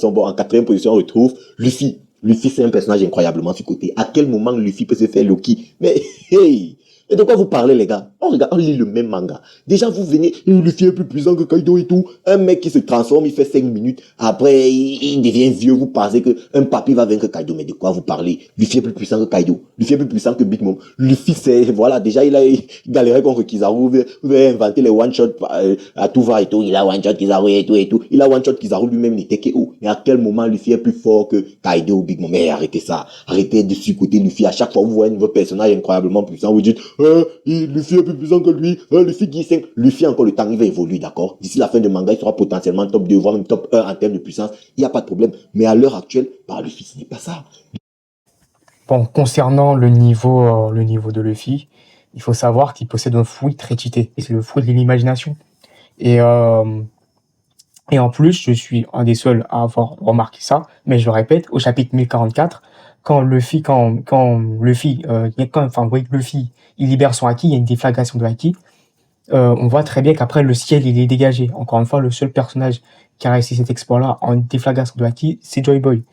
position. Bon, en quatrième position, on retrouve Luffy. Luffy, c'est un personnage incroyablement surcoté. À quel moment Luffy peut se faire Loki? Mais, hey! Et de quoi vous parlez, les gars? On lit le même manga. Déjà, vous venez, Luffy est plus puissant que Kaido et tout. Un mec qui se transforme, il fait 5 minutes. Après, il devient vieux. Vous pensez qu'un papy va vaincre Kaido. Mais de quoi vous parlez? Luffy est plus puissant que Kaido. Luffy est plus puissant que Big Mom. Luffy, c'est, voilà, déjà, il galéré contre Kizaru. Vous avez inventé les one-shot à tout va et tout. Il a one-shot Kizaru et tout et tout. Il a one-shot Kizaru lui-même, il était KO. Mais à quel moment Luffy est plus fort que Kaido ou Big Mom? Mais arrêtez ça. Arrêtez de surcoter Luffy. À chaque fois, vous voyez un nouveau personnage incroyablement puissant. Vous dites, Luffy est plus puissant que lui, Luffy qui 5. Luffy encore le temps, il va évoluer, d'accord. D'ici la fin de manga, il sera potentiellement top 2, voire même top 1 en termes de puissance. Il n'y a pas de problème. Mais à l'heure actuelle, Luffy, ce n'est pas ça. Bon, concernant le niveau de Luffy, il faut savoir qu'il possède un fruit très cheaté. Et c'est le fruit de l'imagination. Et en plus, je suis un des seuls à avoir remarqué ça, mais je le répète, au chapitre 1044, quand Luffy, il libère son haki, il y a une déflagration de haki, on voit très bien qu'après, le ciel, il est dégagé. Encore une fois, le seul personnage qui a réussi cet exploit-là en déflagration de haki, c'est Joy Boy.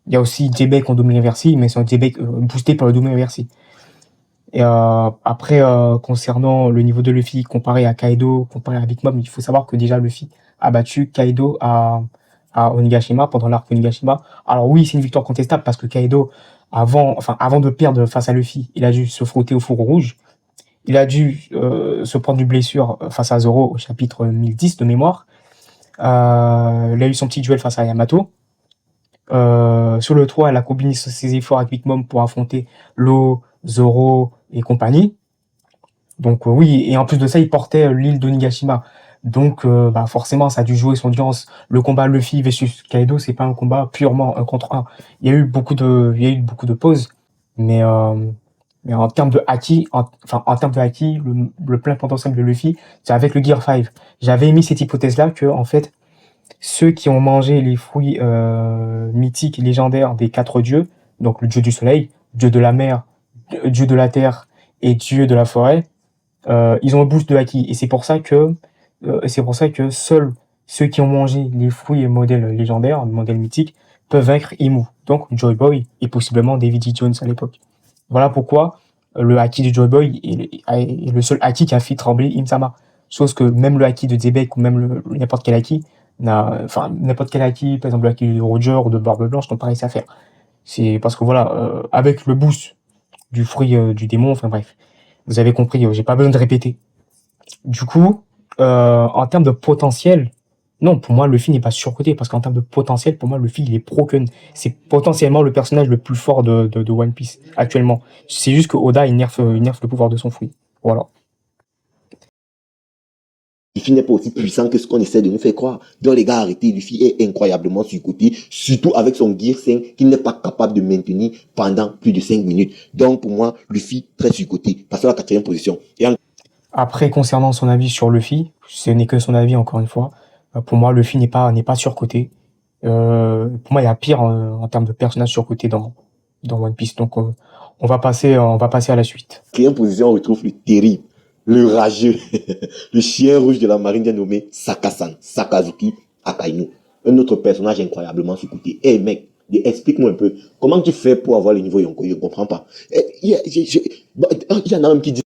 Il y a aussi J-Bake en Doom Reversi, mais c'est un J-Bake boosté par le Doom Reversi. Et après, concernant le niveau de Luffy comparé à Kaido, comparé à Big Mom, il faut savoir que déjà Luffy a battu Kaido à Onigashima, pendant l'arc Onigashima. Alors oui, c'est une victoire contestable parce que Kaido, avant de perdre face à Luffy, il a dû se frotter au four rouge. Il a dû se prendre une blessure face à Zoro au chapitre 1010 de mémoire. Il a eu son petit duel face à Yamato. Sur le 3, elle a combiné ses efforts avec Big Mom pour affronter Law, Zoro et compagnie. Donc oui, et en plus de ça, il portait l'île d'Onigashima. Donc forcément, ça a dû jouer son audience. Le combat Luffy versus Kaido, c'est pas un combat purement 1 contre 1. Il y a eu beaucoup de pauses, mais en termes de haki, le plein potentiel de Luffy, c'est avec le Gear 5. J'avais émis cette hypothèse-là que en fait, ceux qui ont mangé les fruits mythiques et légendaires des 4 dieux, donc le dieu du soleil, dieu de la mer, dieu de la terre et dieu de la forêt, ils ont un boost de haki. Et c'est pour ça que seuls ceux qui ont mangé les fruits et modèles légendaires, modèles mythiques, peuvent vaincre Imu, donc Joy Boy et possiblement Davy Jones à l'époque. Voilà pourquoi le haki de Joy Boy est le seul haki qui a fait trembler Im-sama. Chose que même le haki de Zebek ou même n'importe quel haki, n'importe quel haki, par exemple le haki de Roger ou de Barbe Blanche, n'ont pas réussi à faire. C'est parce que voilà, avec le boost du fruit du démon, enfin bref, vous avez compris, j'ai pas besoin de répéter. Du coup, en termes de potentiel, non, pour moi, Luffy n'est pas surcoté, parce qu'en termes de potentiel, pour moi, Luffy, il est broken. C'est potentiellement le personnage le plus fort de One Piece, actuellement. C'est juste que Oda, il nerf le pouvoir de son fruit. Voilà. Luffy n'est pas aussi puissant que ce qu'on essaie de nous faire croire. Donc les gars, arrêtez, Luffy est incroyablement surcoté, surtout avec son Gear 5 qu'il n'est pas capable de maintenir pendant plus de 5 minutes. Donc pour moi, Luffy, très surcoté. Passons à la 4e position. Après, concernant son avis sur Luffy, ce n'est que son avis, encore une fois. Pour moi, Luffy n'est pas surcoté. Pour moi, il y a pire en termes de personnage surcoté dans One Piece. Donc, on va passer à la suite. 4e position, on retrouve le terrible, le rageux, le chien rouge de la marine nommé Sakazuki Akainu. Un autre personnage incroyablement surcoté. Hey mec, explique-moi un peu, comment tu fais pour avoir le niveau Yonko? Je ne comprends pas. Il y en a même qui disent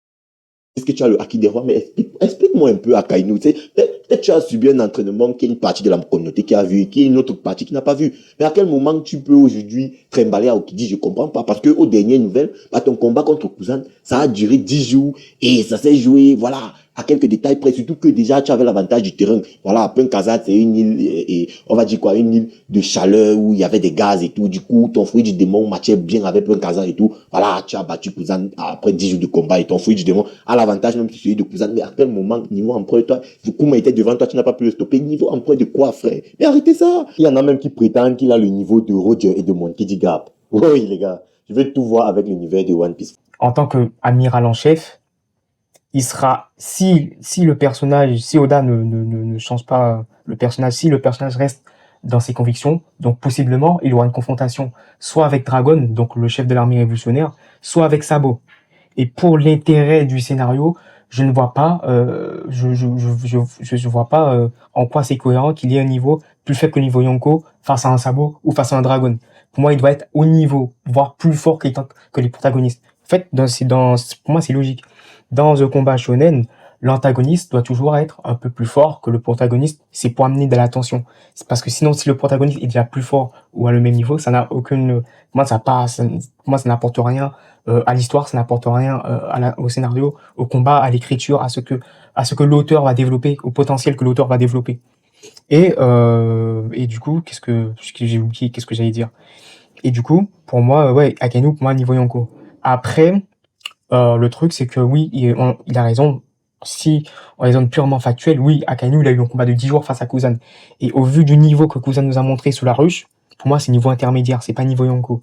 que tu as le haki des rois, mais explique-moi un peu Akainu. Peut-être tu as subi un entraînement qui est une partie de la communauté qui a vu, qui est une autre partie qui n'a pas vu. Mais à quel moment tu peux aujourd'hui trimballer à Okiji? Je comprends pas. Parce que aux dernières nouvelles, ton combat contre Kuzan, ça a duré 10 jours et ça s'est joué, voilà, à quelques détails près, surtout que déjà tu avais l'avantage du terrain. Voilà, Punkazat, c'est une île, et on va dire quoi, une île de chaleur où il y avait des gaz et tout. Du coup, ton fruit du démon matchait bien avec Punkazat et tout. Voilà, tu as battu Kuzan après 10 jours de combat et ton fruit du démon a l'avantage même sur celui de Kuzan. Mais à quel moment, niveau empereur, toi, Kuma était devant toi, tu n'as pas pu le stopper. Niveau empereur de quoi, frère? Mais arrêtez ça! Il y en a même qui prétendent qu'il a le niveau de Roger et de Monkey D. Gap. Oui, les gars, je vais tout voir avec l'univers de One Piece. En tant qu'amiral en chef, il sera, si Oda ne change pas le personnage, si le personnage reste dans ses convictions, donc possiblement, il y aura une confrontation soit avec Dragon, donc le chef de l'armée révolutionnaire, soit avec Sabo. Et pour l'intérêt du scénario, je ne vois pas, je vois pas en quoi c'est cohérent qu'il ait un niveau plus faible que le niveau Yonko face à un Sabo ou face à un Dragon. Pour moi, il doit être au niveau, voire plus fort que les protagonistes. En fait, pour moi, c'est logique. Dans un combat shonen, l'antagoniste doit toujours être un peu plus fort que le protagoniste. C'est pour amener de l'attention. C'est parce que sinon, si le protagoniste est déjà plus fort ou à le même niveau, ça n'a aucune, pour moi, pour moi, ça n'apporte rien à l'histoire, ça n'apporte rien au scénario, au combat, à l'écriture, à ce que l'auteur va développer, au potentiel que l'auteur va développer. Et du coup, qu'est-ce que j'ai oublié, qu'est-ce que j'allais dire? Et du coup, pour moi, ouais, Akainu, pour moi, niveau Yonko. Après, le truc, c'est que oui, il a raison. Si on raisonne purement factuel, oui, Akainu, il a eu un combat de 10 jours face à Kuzan. Et au vu du niveau que Kuzan nous a montré sous la ruche, pour moi, c'est niveau intermédiaire, c'est pas niveau Yonko.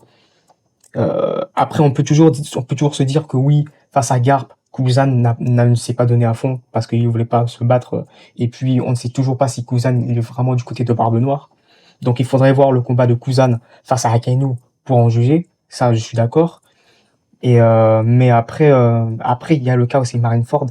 Après, on peut toujours se dire que oui, face à Garp, Kuzan ne s'est pas donné à fond parce qu'il voulait pas se battre. Et puis, on ne sait toujours pas si Kuzan est vraiment du côté de Barbe Noire. Donc, il faudrait voir le combat de Kuzan face à Akainu pour en juger. Ça, je suis d'accord. Mais après, il y a le cas aussi Marineford.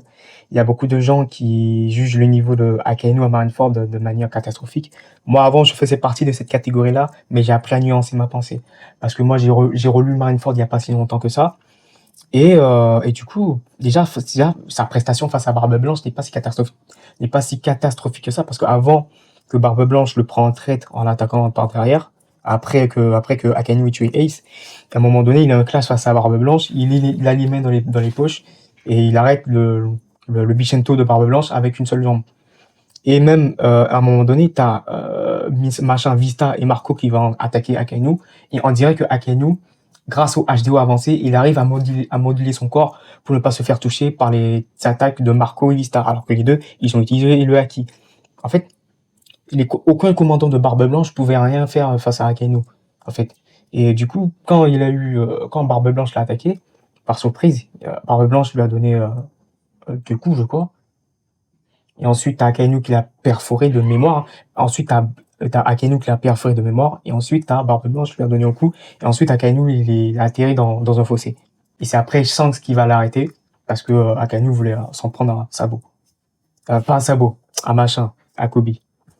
Il y a beaucoup de gens qui jugent le niveau de Akainu à Marineford de manière catastrophique. Moi, avant, je faisais partie de cette catégorie-là, mais j'ai appris à nuancer ma pensée. Parce que moi, j'ai relu Marineford il n'y a pas si longtemps que ça. Et du coup, déjà, sa prestation face à Barbe Blanche n'est pas si catastrophique que ça. Parce qu'avant que Barbe Blanche le prend en traite en l'attaquant par derrière, après que Akainu ait tué Ace, à un moment donné, il a un clash face à Barbe Blanche, il a les mains dans les poches, et il arrête le Bichento de Barbe Blanche avec une seule jambe. Et même, à un moment donné, t'as machin Vista et Marco qui vont attaquer Akainu, et on dirait que Akainu, grâce au HDO avancé, il arrive à moduler son corps pour ne pas se faire toucher par les attaques de Marco et Vista, alors que les deux, ils ont utilisé le Haki. En fait, aucun commandant de Barbe Blanche pouvait rien faire face à Akainu, en fait. Et du coup, quand Barbe Blanche l'a attaqué, par surprise, Barbe Blanche lui a donné 2 coups, je crois. Et ensuite, t'as Akainu qui l'a perforé de mémoire. Ensuite, t'as Akainu qui l'a perforé de mémoire. Et ensuite, t'as Barbe Blanche qui lui a donné un coup. Et ensuite, Akainu, il a atterri dans un fossé. Et c'est après Shanks qui va l'arrêter, parce que Akainu voulait s'en prendre à un sabot. Pas un sabot, à machin, à Kobe.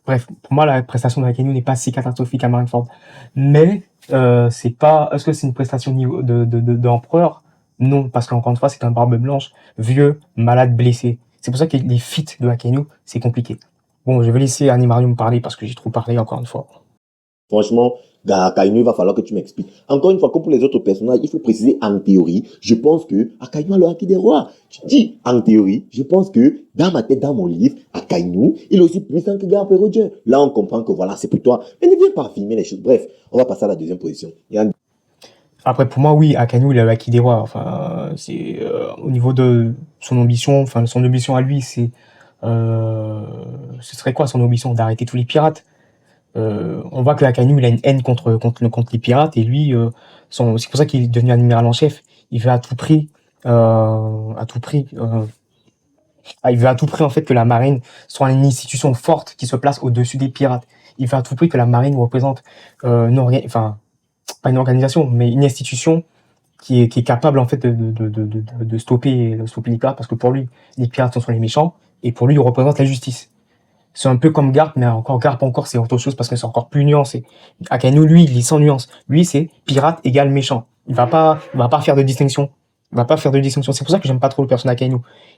Bref, pour moi, la prestation de Akainu n'est pas si catastrophique à Marineford. Mais, est-ce que c'est une prestation d'empereur? Non, parce qu'encore une fois, c'est un Barbe Blanche, vieux, malade, blessé. C'est pour ça que les feats de Akainu, c'est compliqué. Bon, je vais laisser Animarium parler parce que j'ai trop parlé encore une fois. Franchement, Akainu, il va falloir que tu m'expliques. Encore une fois, comme pour les autres personnages, il faut préciser en théorie, je pense que Akainu a le haki des rois. Tu dis en théorie, je pense que dans ma tête, dans mon livre, Akainu, il est aussi puissant que Garp et Roger. Là, on comprend que voilà, c'est pour toi. Mais ne viens pas filmer les choses. Bref, on va passer à la deuxième position. Après, pour moi, oui, Akainu, il a le haki des rois. Enfin, c'est au niveau de son ambition. Enfin, son ambition à lui, ce serait quoi son ambition? D'arrêter tous les pirates. On voit que Akainu, il a une haine contre les pirates, et lui, c'est pour ça qu'il est devenu admiral en chef. Il veut à tout prix, il veut à tout prix en fait que la marine soit une institution forte qui se place au-dessus des pirates. Il veut à tout prix que la marine représente pas une organisation, mais une institution qui est capable en fait de stopper les pirates, parce que pour lui, les pirates sont les méchants, et pour lui, ils représentent la justice. C'est un peu comme Garp, mais Garp c'est autre chose parce que c'est encore plus nuancé. Akainu, lui, il est sans nuance. Lui, c'est pirate égale méchant. Il va pas faire de distinction. C'est pour ça que j'aime pas trop le personnage Akainu.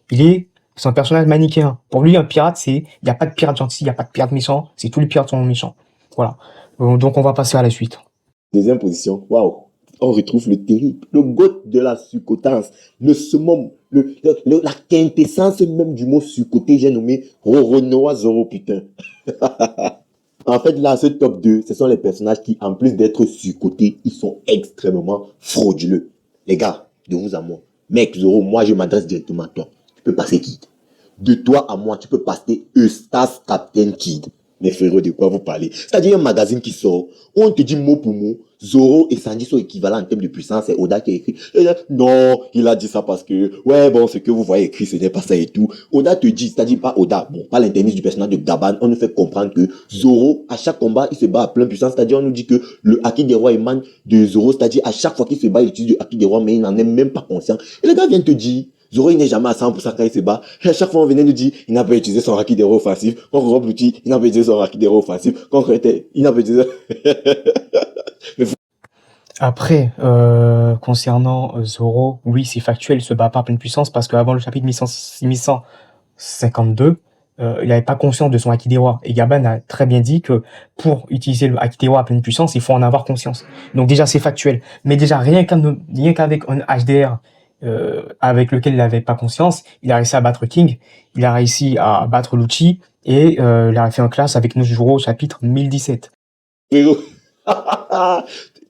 C'est un personnage manichéen. Pour lui, un pirate, il y a pas de pirate gentil, il y a pas de pirate méchant, c'est tous les pirates sont méchants. Voilà. Donc on va passer à la suite. Deuxième position, waouh, on retrouve le terrible, le goût de la surcotance, le summum, la quintessence même du mot surcoté, j'ai nommé Roronoa Zoro, putain. En fait, là, ce top 2, ce sont les personnages qui, en plus d'être surcotés, ils sont extrêmement frauduleux. Les gars, de vous à moi. Mec, Zoro, moi, je m'adresse directement à toi. Tu peux passer Kid. De toi à moi, tu peux passer Eustace Captain Kid. Mais frérot, de quoi vous parlez? C'est-à-dire un magazine qui sort, où on te dit mot pour mot, Zoro et Sanji sont équivalents en termes de puissance, c'est Oda qui a écrit. Et là, non, il a dit ça parce que, ouais, bon, ce que vous voyez écrit, ce n'est pas ça et tout. Oda te dit, c'est-à-dire pas Oda, bon, pas l'intermédiaire du personnage de Gaban, on nous fait comprendre que Zoro, à chaque combat, il se bat à plein puissance, c'est-à-dire on nous dit que le haki des rois émane de Zoro, c'est-à-dire à chaque fois qu'il se bat, il utilise le haki des rois, mais il n'en est même pas conscient. Et le gars vient te dire, Zoro, il n'est jamais à 100% quand il se bat. Et à chaque fois, on venait nous dire, il n'a pas utilisé son haki d'héros offensif. Contre Rob Lucci, il n'a pas utilisé son haki d'héros offensif. Contre Ete, il n'a pas utilisé... Après, concernant Zoro, oui, c'est factuel, il se bat pas à pleine puissance parce qu'avant le chapitre 1152, il n'avait pas conscience de son haki des rois. Et Gaban a très bien dit que pour utiliser le haki des rois à pleine puissance, il faut en avoir conscience. Donc déjà, c'est factuel. Mais déjà, rien qu'avec un HDR avec lequel il n'avait pas conscience, il a réussi à battre King, il a réussi à battre Lucci, et il a fait un clash avec Nojuro au chapitre 1017.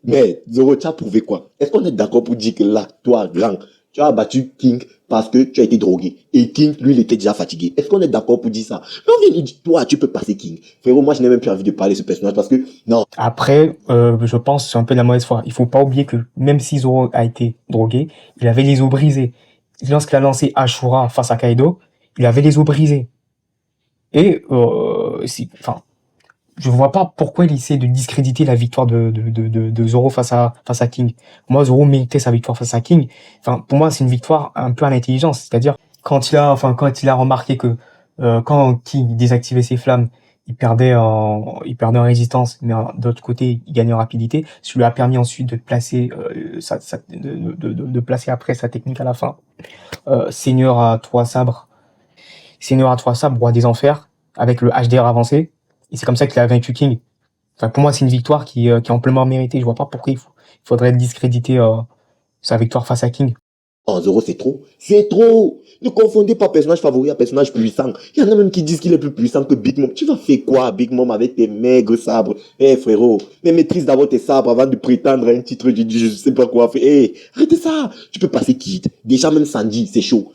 Mais Zoro, tu as prouvé quoi? Est-ce qu'on est d'accord pour dire que là, toi, grand, tu as battu King parce que tu as été drogué. Et King, lui, il était déjà fatigué. Est-ce qu'on est d'accord pour dire ça? Mais on vient de dire, toi, tu peux passer King. Frérot, moi, je n'ai même plus envie de parler de ce personnage parce que, non. Après, je pense que c'est un peu de la mauvaise foi. Il faut pas oublier que même si Zoro a été drogué, il avait les os brisés. Lorsqu'il a lancé Ashura face à Kaido, il avait les os brisés. Et, enfin, je vois pas pourquoi il essaie de discréditer la victoire de Zoro face à King. Moi, Zoro méritait sa victoire face à King. Enfin, pour moi, c'est une victoire un peu à l'intelligence. C'est-à-dire, quand il a remarqué que, quand King désactivait ses flammes, il perdait en résistance, mais d'autre côté, il gagnait en rapidité. Ce qui lui a permis ensuite de placer, de placer après sa technique à la fin. Seigneur à trois sabres, roi des enfers, avec le HDR avancé. Et c'est comme ça qu'il a vaincu King. Enfin, pour moi, c'est une victoire qui est amplement méritée. Je vois pas pourquoi il faudrait discréditer sa victoire face à King. Oh, Zoro, c'est trop. C'est trop. Ne confondez pas personnage favori à personnage puissant. Il y en a même qui disent qu'il est plus puissant que Big Mom. Tu vas faire quoi, Big Mom, avec tes maigres sabres? Frérot, mais maîtrise d'abord tes sabres avant de prétendre à un titre de je sais pas quoi faire. Arrêtez ça. Tu peux passer Kid. Déjà, même Sanji, c'est chaud.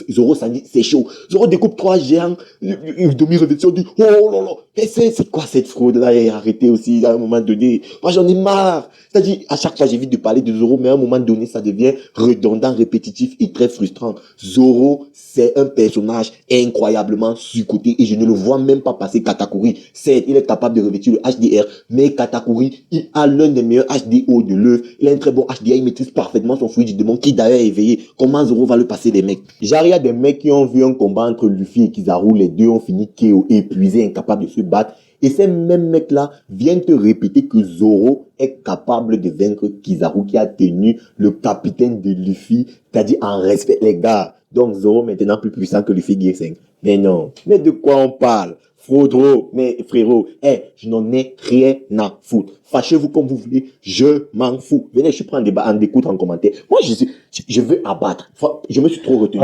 Zoro, Sanji, c'est chaud. Zoro découpe 3 géants, une demi-révélation, dit, oh là là. Mais c'est quoi cette fraude-là? Arrêtez aussi, à un moment donné. Moi, j'en ai marre. C'est-à-dire, à chaque fois, j'évite de parler de Zoro, mais à un moment donné, ça devient redondant, répétitif et très frustrant. Zoro, c'est un personnage incroyablement surcoté et je ne le vois même pas passer Katakuri. Certes, il est capable de revêtir le HDR, mais Katakuri, il a l'un des meilleurs HDO de l'œuvre. Il a un très bon HDR, il maîtrise parfaitement son fruit du démon qui d'ailleurs est éveillé. Comment Zoro va le passer des mecs? Genre, il y a des mecs qui ont vu un combat entre Luffy et Kizaru, les deux ont fini KO, épuisés, incapables de se battre. Et ces mêmes mecs-là viennent te répéter que Zoro est capable de vaincre Kizaru qui a tenu le capitaine de Luffy, c'est-à-dire en respect, les gars. Donc Zoro maintenant plus puissant que Luffy Gear 5. Mais non, mais de quoi on parle? Frodro, mais frérot, je n'en ai rien à foutre. Fâchez-vous comme vous voulez, je m'en fous. Venez, je prends un débat, en écoute, en commentaire. Moi, je veux abattre. Je me suis trop retenu.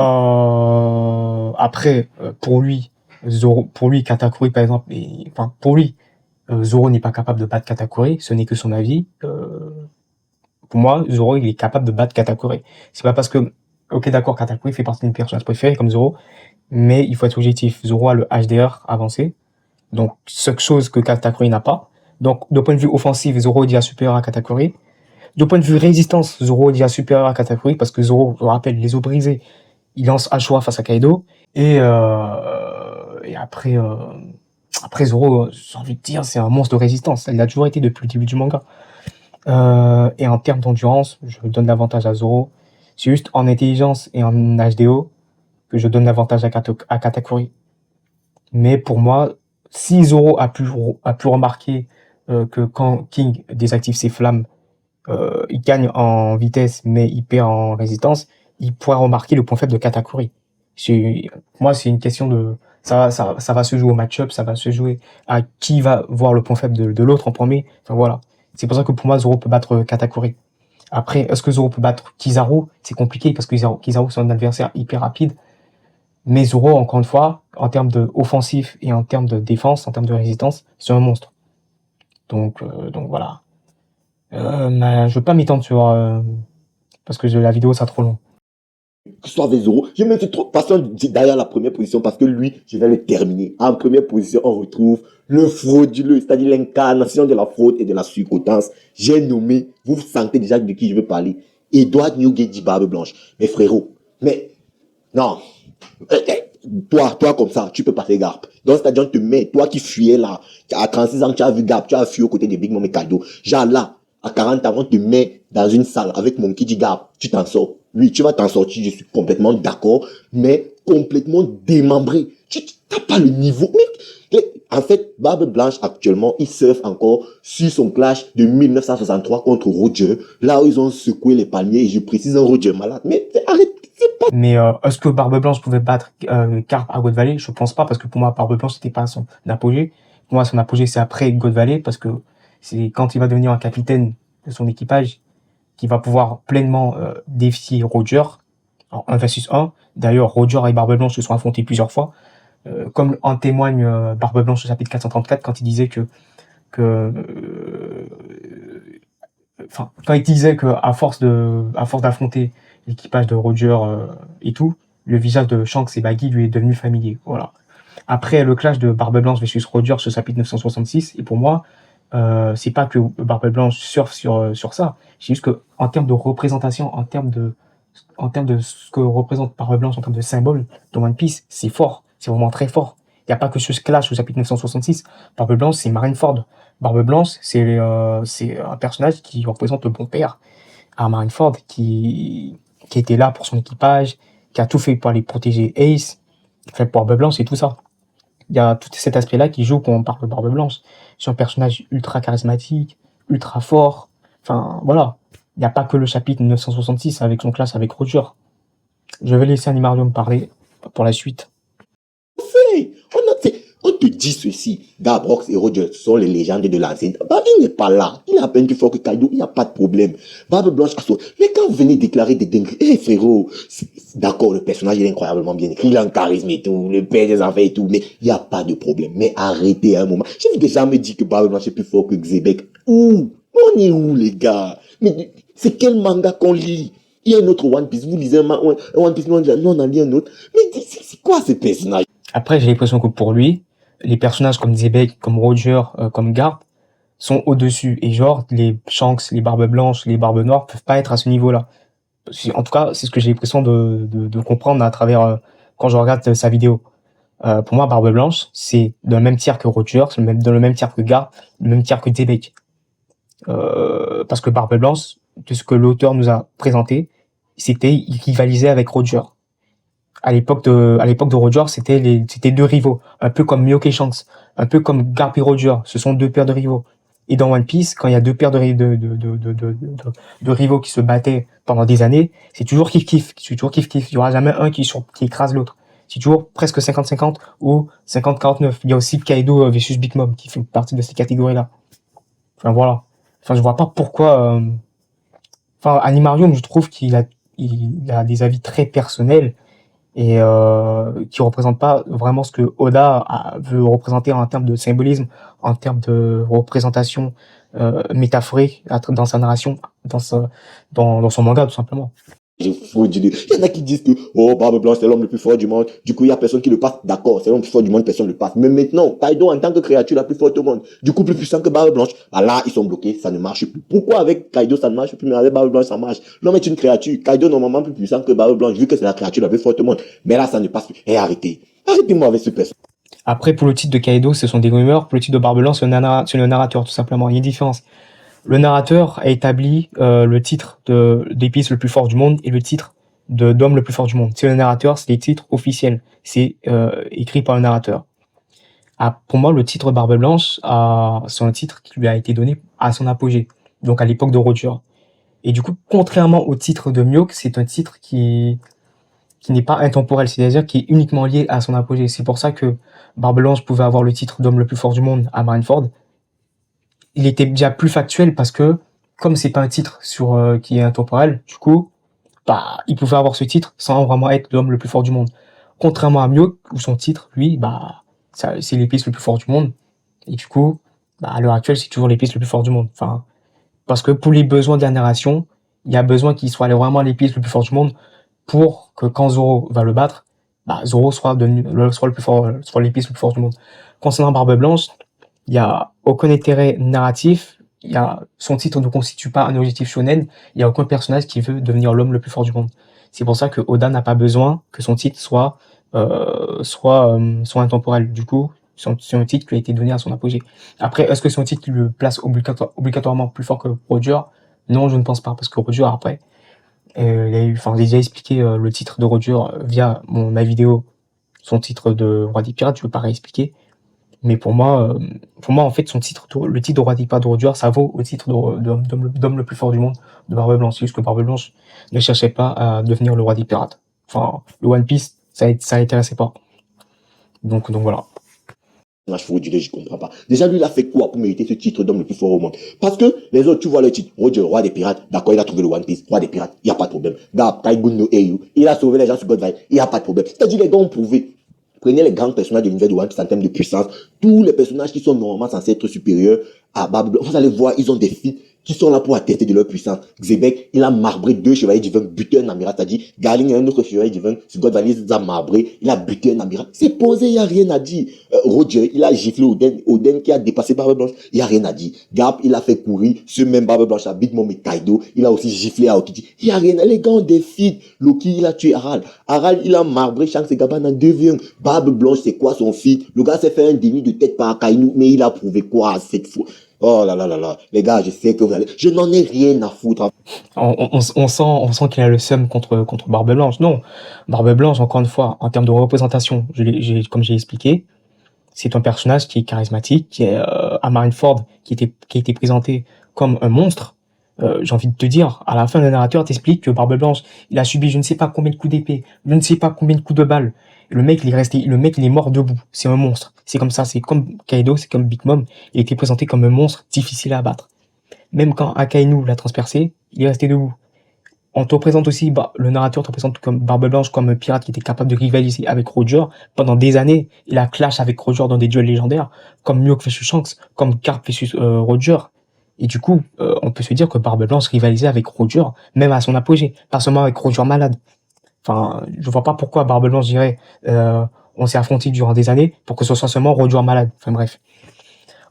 Après, pour lui, Katakuri, par exemple, pour lui, Zoro n'est pas capable de battre Katakuri, ce n'est que son avis. Pour moi, Zoro, il est capable de battre Katakuri. C'est pas parce que, ok, d'accord, Katakuri fait partie de mes personnages préférés comme Zoro, mais il faut être objectif. Zoro a le HDR avancé, donc cette chose que Katakuri n'a pas. Donc, d'un point de vue offensif, Zoro est déjà supérieur à Katakuri. D'un point de vue résistance, Zoro est déjà supérieur à Katakuri parce que Zoro, je vous rappelle, les os brisés, il lance Ashura face à Kaido. Et après Zoro, j'ai envie de dire, c'est un monstre de résistance. Il a toujours été depuis le début du manga. Et en termes d'endurance, je donne l'avantage à Zoro. C'est juste en intelligence et en HDO que je donne l'avantage à Katakuri. Mais pour moi, si Zoro a pu remarquer que quand King désactive ses flammes, il gagne en vitesse, mais il perd en résistance, il pourrait remarquer le point faible de Katakuri. Moi, c'est une question de... Ça va se jouer au match-up, ça va se jouer à qui va voir le point faible de l'autre en premier. Enfin, voilà. C'est pour ça que pour moi, Zoro peut battre Katakuri. Après, est-ce que Zoro peut battre Kizaru? C'est compliqué parce que Kizaru, c'est un adversaire hyper rapide. Mais Zoro, encore une fois, en termes de offensif et en termes de défense, en termes de résistance, c'est un monstre. Donc voilà. Mais je veux pas m'étendre sur... parce que la vidéo, ça trop long. Que ce soit avec Zoro, je me suis trop passé derrière la première position parce que lui, je vais le terminer. En première position, on retrouve le frauduleux, c'est-à-dire l'incarnation de la fraude et de la surcotance. J'ai nommé, vous sentez déjà de qui je veux parler, Edward Newgate dit Barbe Blanche. Mais frérot, mais non, toi comme ça, tu peux passer Garp. Donc c'est-à-dire on te met, toi qui fuyais là, à 36 ans, tu as vu Garp, tu as fui aux côtés de Big Mom et Kaido. Genre là, à 40 ans, on te met dans une salle avec Monkey D. Garp, tu t'en sors. Oui, tu vas t'en sortir, je suis complètement d'accord, mais complètement démembré. Tu n'as pas le niveau. En fait, Barbe Blanche, actuellement, il surfe encore sur son clash de 1963 contre Roger, là où ils ont secoué les palmiers, et je précise un Roger malade. Mais arrête, c'est pas... Mais est-ce que Barbe Blanche pouvait battre Carp à God Valley? Je pense pas, parce que pour moi, Barbe Blanche, c'était pas son apogée. Pour moi, son apogée, c'est après God Valley, parce que c'est quand il va devenir un capitaine de son équipage qu'il va pouvoir pleinement défier Roger en 1 versus 1. D'ailleurs, Roger et Barbe Blanche se sont affrontés plusieurs fois. Comme en témoigne Barbe Blanche au chapitre 434, quand il disait quand il disait que à force d'affronter l'équipage de Roger et tout, le visage de Shanks et Baggy lui est devenu familier. Voilà. Après le clash de Barbe Blanche versus Roger, ce chapitre 966, et pour moi, c'est pas que Barbe Blanche surfe sur ça. C'est juste que en termes de représentation, en termes de ce que représente Barbe Blanche en termes de symbole dans One Piece, c'est fort. C'est vraiment très fort. Il n'y a pas que ce clash au chapitre 966. Barbe Blanche, c'est Marineford. Barbe Blanche, c'est un personnage qui représente le bon père à Marineford, qui était là pour son équipage, qui a tout fait pour aller protéger Ace. Enfin, Barbe Blanche, c'est tout ça. Il y a tout cet aspect-là qui joue quand on parle de Barbe Blanche. C'est un personnage ultra charismatique, ultra fort. Enfin, voilà. Il n'y a pas que le chapitre 966 avec son clash avec Roger. Je vais laisser Animario me parler pour la suite. On te dit ceci, Gabrox et Roger sont les légendes de l'ancienne. Bah, il n'est pas là. Il est à peine plus fort que Kaido, il n'y a pas de problème. Barbe Blanche, mais quand vous venez déclarer des dingueries, frérot, d'accord, le personnage est incroyablement bien écrit, il a un charisme et tout, le père des enfants et tout, mais il n'y a pas de problème. Mais arrêtez un moment. J'ai déjà me dit que Barbe Blanche est plus fort que Xebec. Où? On est où, les gars? Mais c'est quel manga qu'on lit? Il y a un autre One Piece, vous lisez un One Piece, non, on en lit un autre. Mais c'est quoi ces personnages? Après, j'ai l'impression que pour lui, les personnages comme Zebek, comme Roger, comme Garp sont au-dessus. Et genre, les Shanks, les Barbes Blanches, les Barbes Noires peuvent pas être à ce niveau-là. En tout cas, c'est ce que j'ai l'impression de comprendre à travers quand je regarde sa vidéo. Pour moi, Barbe Blanche, c'est dans le même tiers que Roger, c'est dans le même tiers que Garp, le même tiers que Zebek. Parce que Barbe Blanche, de ce que l'auteur nous a présenté, il rivalisait avec Roger. À l'époque de Roger, c'était deux rivaux, un peu comme Mihawk et Shanks, un peu comme Garp et Roger, ce sont deux paires de rivaux. Et dans One Piece, quand il y a deux paires de rivaux qui se battaient pendant des années, c'est toujours kiff-kiff, il y aura jamais un qui écrase l'autre. C'est toujours presque 50-50 ou 50-49. Il y a aussi Kaido versus Big Mom qui fait partie de ces catégories-là. Enfin voilà. Enfin, je vois pas pourquoi. Animarium, je trouve qu'il a des avis très personnels et qui représente pas vraiment ce que Oda veut représenter en termes de symbolisme, en termes de représentation métaphorique dans sa narration, dans son manga tout simplement. Il y en a qui disent que Barbe Blanche c'est l'homme le plus fort du monde, du coup il y a personne qui le passe, d'accord, c'est l'homme le plus fort du monde, personne ne le passe, mais maintenant Kaido en tant que créature la plus forte au monde, du coup plus puissant que Barbe Blanche, bah là ils sont bloqués, ça ne marche plus. Pourquoi avec Kaido ça ne marche plus, mais avec Barbe Blanche ça marche? L'homme est une créature, Kaido normalement plus puissant que Barbe Blanche vu que c'est la créature la plus forte au monde, mais là ça ne passe plus. Arrêtez-moi avec ce personnage. Après, pour le titre de Kaido, ce sont des rumeurs. Pour le titre de Barbe Blanche, c'est le narrateur, tout simplement. Il y a une différence. Le narrateur a établi le titre d'épice le plus fort du monde et le titre d'homme le plus fort du monde. C'est le narrateur, c'est les titres officiels. C'est écrit par le narrateur. Pour moi, le titre Barbe Blanche, c'est un titre qui lui a été donné à son apogée, donc à l'époque de Roger. Et du coup, contrairement au titre de Mihawk, c'est un titre qui n'est pas intemporel, c'est-à-dire qui est uniquement lié à son apogée. C'est pour ça que Barbe Blanche pouvait avoir le titre d'homme le plus fort du monde à Marineford. Il était déjà plus factuel parce que, comme c'est pas un titre qui est intemporel, du coup, il pouvait avoir ce titre sans vraiment être l'homme le plus fort du monde. Contrairement à Mihawk, où son titre, lui, c'est l'épice le plus fort du monde. Et du coup, à l'heure actuelle, c'est toujours l'épice le plus fort du monde. Enfin, parce que pour les besoins de la narration, il y a besoin qu'il soit vraiment l'épice le plus fort du monde pour que quand Zoro va le battre, Zoro soit le plus fort, soit l'épice le plus fort du monde. Concernant Barbe Blanche, il y a aucun intérêt narratif, son titre ne constitue pas un objectif shonen, il y a aucun personnage qui veut devenir l'homme le plus fort du monde. C'est pour ça que Oda n'a pas besoin que son titre soit intemporel. Du coup, c'est un titre qui a été donné à son apogée. Après, est-ce que son titre le place obligatoirement plus fort que Roger? Non, je ne pense pas, parce que Roger, après, J'ai déjà expliqué le titre de Roger via ma vidéo, son titre de Roi des Pirates, je ne veux pas réexpliquer. Mais pour moi, en fait, le titre de Roi des Pirates de Roger, ça vaut au titre d'homme le plus fort du monde de Barbe Blanche. C'est juste que Barbe Blanche ne cherchait pas à devenir le Roi des Pirates. Enfin, le One Piece, ça l'intéressait pas. Donc voilà. Frauduleux, je comprends pas. Déjà, lui, il a fait quoi pour mériter ce titre d'homme le plus fort au monde? Parce que les autres, tu vois le titre, Roger, roi des pirates, d'accord, il a trouvé le One Piece, roi des pirates, il n'y a pas de problème. Gab, Kaigun no Eiyu, il a sauvé les gens sur Godville, il n'y a pas de problème. C'est-à-dire, les gars ont prouvé. Prenez les grands personnages de l'univers de One Piece en termes de puissance, tous les personnages qui sont normalement censés être supérieurs à Babylon, vous allez voir, ils ont des filles qui sont là pour attester de leur puissance. Xebec, il a marbré 2 chevaliers divins, buté un amiral, c'est-à-dire Garling, un autre chevalier divin, sur God Valley, il a marbré, il a buté un amiral. C'est posé, il n'y a rien à dire. Roger, il a giflé Oden qui a dépassé Barbe Blanche, il n'y a rien à dire. Garp, il a fait courir ce même Barbe Blanche à Big Mom et Kaido, il a aussi giflé Aokiji. Il n'y a rien à dire. Les gars ont des feats. Loki, il a tué Harald. Harald, il a marbré Shanks et Gaban en 2v1. Barbe Blanche, c'est quoi son feat? Le gars s'est fait un déni de tête par Akainu, mais il a prouvé quoi cette fois? Oh là là là là, les gars, je sais que vous allez... Je n'en ai rien à foutre. On sent qu'il a le seum contre Barbe Blanche. Non, Barbe Blanche, encore une fois, en termes de représentation, comme j'ai expliqué, c'est un personnage qui est charismatique, qui est à Marineford, qui a été présenté comme un monstre. J'ai envie de te dire, à la fin, le narrateur t'explique que Barbe Blanche, il a subi je ne sais pas combien de coups d'épée, je ne sais pas combien de coups de balle. Le mec, il est mort debout. C'est un monstre. C'est comme ça, c'est comme Kaido, c'est comme Big Mom. Il était présenté comme un monstre difficile à abattre. Même quand Akainu l'a transpercé, il est resté debout. On te présente aussi, le narrateur te présente comme Barbe Blanche, comme un pirate qui était capable de rivaliser avec Roger. Pendant des années, il a clash avec Roger dans des duels légendaires, comme Mihawk vs Shanks, comme Garp vs Roger. Et du coup, on peut se dire que Barbe Blanche rivalisait avec Roger, même à son apogée, pas seulement avec Roger malade. Enfin, je vois pas pourquoi Barbe Blanche dirait on s'est affronté durant des années pour que ce soit seulement Roger malade. Enfin bref.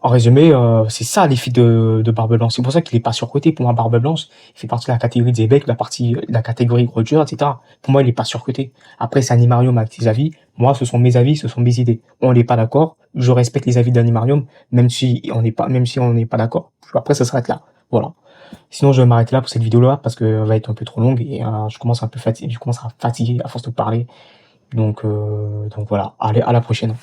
En résumé, c'est ça les filles de Barbe Blanche. C'est pour ça qu'il est pas surcoté. Pour moi, Barbe Blanche, il fait partie de la catégorie de Zebek, la catégorie Roger, etc. Pour moi, il est pas surcoté. Après, c'est Animarium avec ses avis. Moi, ce sont mes avis, ce sont mes idées. On n'est pas d'accord. Je respecte les avis d'Animarium, même si on n'est pas d'accord. Après, ça s'arrête là. Voilà. Sinon, je vais m'arrêter là pour cette vidéo-là parce qu'elle va être un peu trop longue et je commence à fatiguer à force de parler. Donc voilà. Allez, à la prochaine.